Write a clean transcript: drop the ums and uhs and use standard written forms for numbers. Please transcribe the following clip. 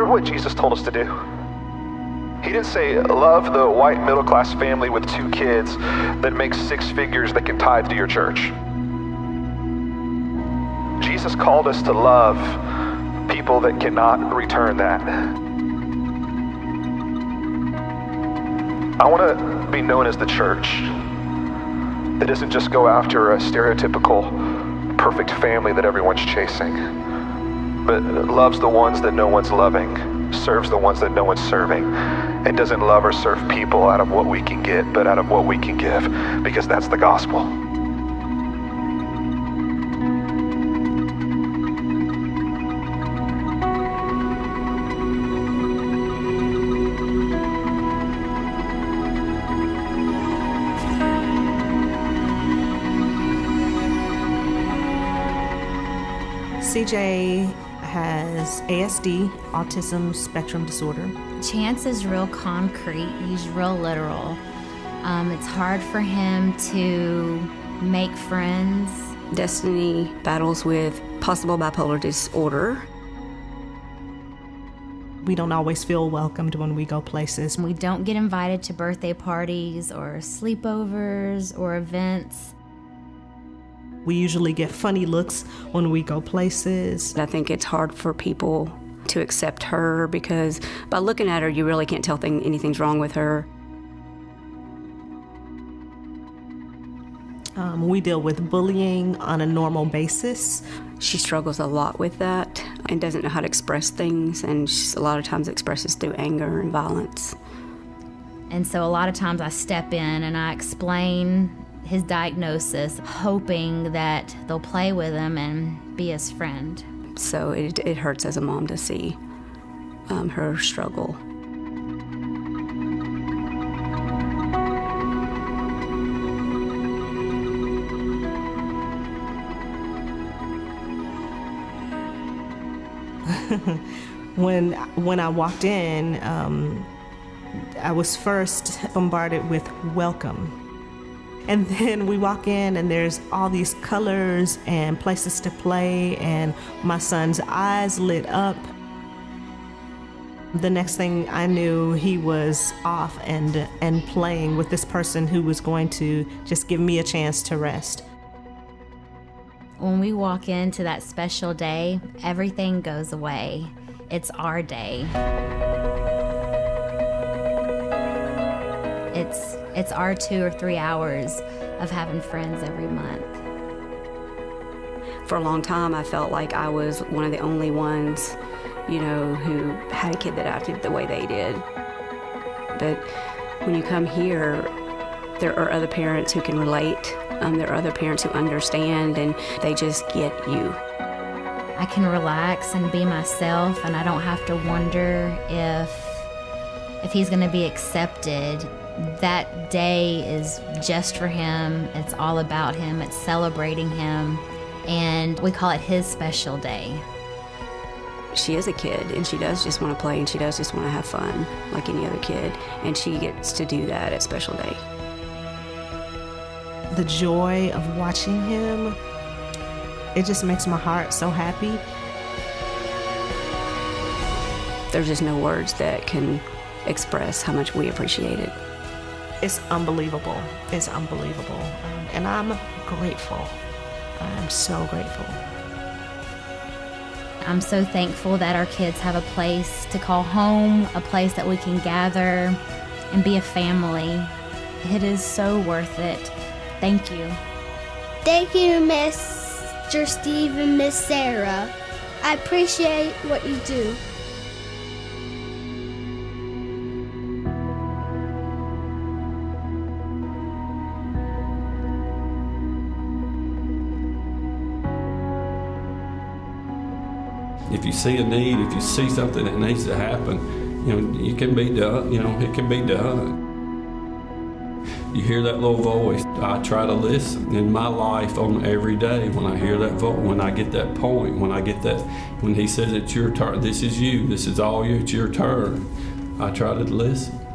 Remember what Jesus told us to do? He didn't say, love the white middle-class family with 2 kids that makes 6 figures that can tithe to your church. Jesus called us to love people that cannot return that. I want to be known as the church that doesn't just go after a stereotypical perfect family that everyone's chasing, but loves the ones that no one's loving, serves the ones that no one's serving, and doesn't love or serve people out of what we can get, but out of what we can give, because that's the gospel. CJ has ASD, autism spectrum disorder. Chance is real concrete. He's real literal. It's hard for him to make friends. Destiny battles with possible bipolar disorder. We don't always feel welcomed when we go places. We don't get invited to birthday parties or sleepovers or events. We usually get funny looks when we go places. I think it's hard for people to accept her because by looking at her, you really can't tell anything's wrong with her. We deal with bullying on a normal basis. She struggles a lot with that and doesn't know how to express things, and a lot of times expresses through anger and violence. And so a lot of times I step in and I explain his diagnosis, hoping that they'll play with him and be his friend. So it hurts as a mom to see her struggle. When I walked in, I was first bombarded with welcome. And then we walk in and there's all these colors and places to play, and my son's eyes lit up. The next thing I knew, he was off and playing with this person who was going to just give me a chance to rest. When we walk into that special day, everything goes away. It's our day. It's our 2 or 3 hours of having friends every month. For a long time, I felt like I was one of the only ones, who had a kid that acted the way they did. But when you come here, there are other parents who can relate. There are other parents who understand, and they just get you. I can relax and be myself, and I don't have to wonder if he's going to be accepted. That day is just for him. It's all about him. It's celebrating him. And we call it his special day. She is a kid, and she does just want to play, and she does just want to have fun like any other kid. And she gets to do that at special day. The joy of watching him, it just makes my heart so happy. There's just no words that can express how much we appreciate it. It's unbelievable. It's unbelievable. And I'm grateful. I'm so grateful. I'm so thankful that our kids have a place to call home, a place that we can gather and be a family. It is so worth it. Thank you. Thank you, Mr. Steve and Miss Sarah. I appreciate what you do. If you see a need, if you see something that needs to happen, it can be done. It can be done. You hear that little voice. I try to listen in my life on every day. When I hear that voice, when I get that point, when he says it's your turn, this is you, this is all you, it's your turn. I try to listen.